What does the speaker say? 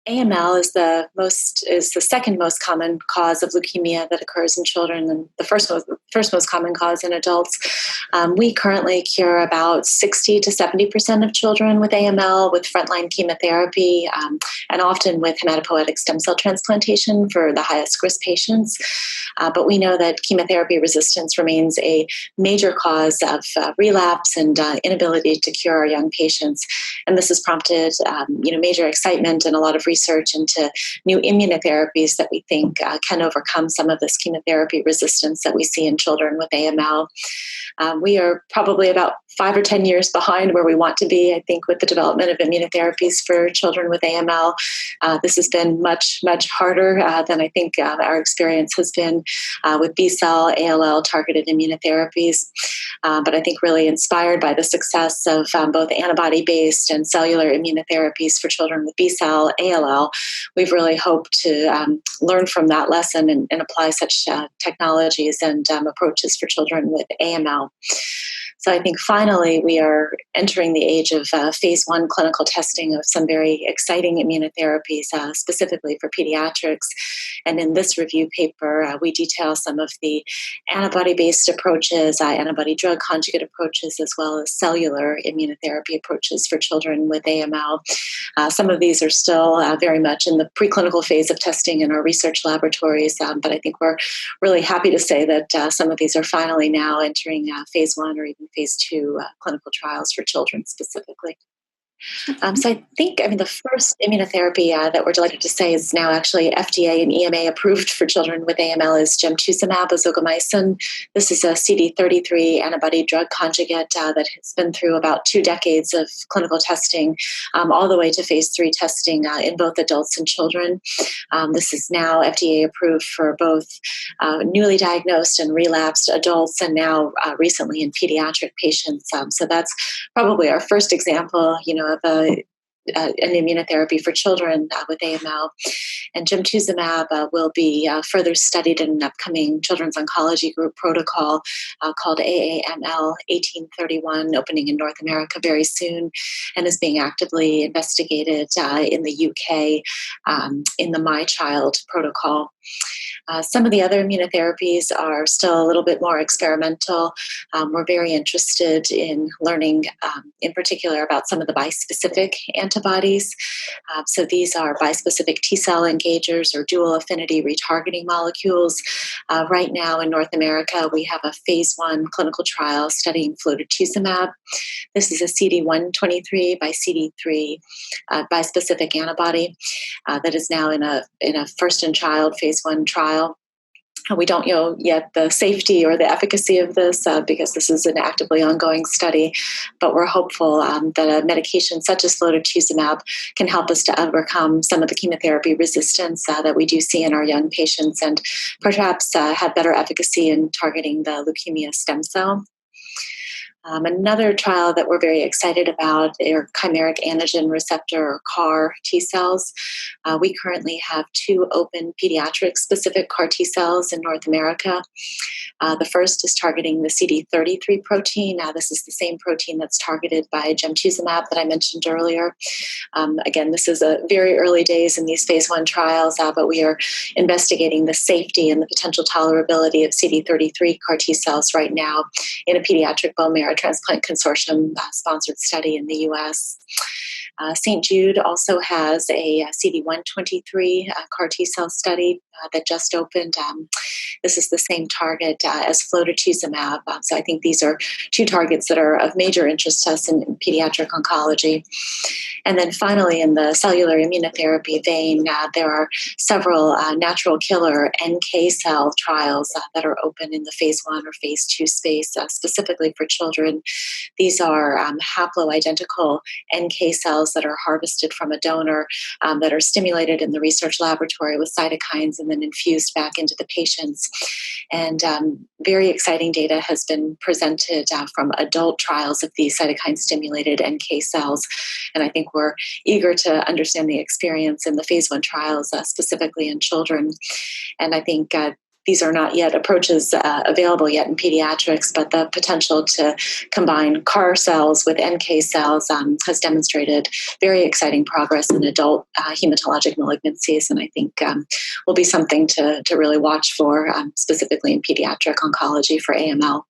AML is the second most common cause of leukemia that occurs in children, and the first most common cause in adults. We currently cure about 60 to 70% of children with AML with frontline chemotherapy, and often with hematopoietic stem cell transplantation for the highest risk patients. But we know that chemotherapy resistance remains a major cause of relapse and inability to cure our young patients, and this has prompted major excitement and a lot of research into new immunotherapies that we think can overcome some of this chemotherapy resistance that we see in children with AML. We are probably about 5 or 10 years behind where we want to be, I think, with the development of immunotherapies for children with AML. This has been much, much harder than I think our experience has been with B-cell, ALL targeted immunotherapies. But I think really inspired by the success of both antibody-based and cellular immunotherapies for children with B-cell, ALL, we've really hoped to learn from that lesson and apply such technologies and approaches for children with AML. So I think finally we are entering the age of phase 1 clinical testing of some very exciting immunotherapies, specifically for pediatrics. And in this review paper, we detail some of the antibody-based approaches, antibody-drug conjugate approaches, as well as cellular immunotherapy approaches for children with AML. Some of these are still very much in the preclinical phase of testing in our research laboratories, but I think we're really happy to say that some of these are finally now entering phase 1 or even phase 2 clinical trials for children specifically. So I think, the first immunotherapy that we're delighted to say is now actually FDA and EMA approved for children with AML is gemtuzumab ozogamicin. This is a CD33 antibody drug conjugate that has been through about 2 decades of clinical testing, all the way to phase 3 testing in both adults and children. This is now FDA approved for both newly diagnosed and relapsed adults, and now recently in pediatric patients. So that's probably our first example, of an immunotherapy for children with AML. And gemtuzumab will be further studied in an upcoming Children's Oncology Group protocol called AML 1831, opening in North America very soon, and is being actively investigated in the UK in the My Child protocol. Some of the other immunotherapies are still a little bit more experimental. We're very interested in learning, in particular, about some of the bispecific antibodies. So these are bispecific T-cell engagers or dual affinity retargeting molecules. Right now in North America, we have a phase 1 clinical trial studying flotetuzumab. This is a CD123 by CD3 bispecific antibody that is now in a first-in-child phase 1 trial. We don't know yet the safety or the efficacy of this because this is an actively ongoing study, but we're hopeful that a medication such as flotetuzumab can help us to overcome some of the chemotherapy resistance that we do see in our young patients, and perhaps have better efficacy in targeting the leukemia stem cell. Another trial that we're very excited about are chimeric antigen receptor, or CAR T cells. We currently have 2 open pediatric-specific CAR T cells in North America. The first is targeting the CD33 protein. This is the same protein that's targeted by gemtuzumab that I mentioned earlier. Again, this is a very early days in these phase 1 trials, but we are investigating the safety and the potential tolerability of CD33 CAR T cells right now in a pediatric bone marrow transplant consortium sponsored study in the U.S. St. Jude also has a CD123 CAR T cell study that just opened. This is the same target as flotetuzumab. So I think these are 2 targets that are of major interest to us in pediatric oncology. And then finally, in the cellular immunotherapy vein, there are several natural killer NK cell trials that are open in the phase 1 or phase 2 space, specifically for children. These are haploidentical NK cells that are harvested from a donor that are stimulated in the research laboratory with cytokines and then infused back into the patients. And very exciting data has been presented from adult trials of these cytokine-stimulated NK cells. And I think we're eager to understand the experience in the phase 1 trials, specifically in children. And I think these are not yet approaches available yet in pediatrics, but the potential to combine CAR cells with NK cells has demonstrated very exciting progress in adult hematologic malignancies, and I think will be something to really watch for, specifically in pediatric oncology for AML.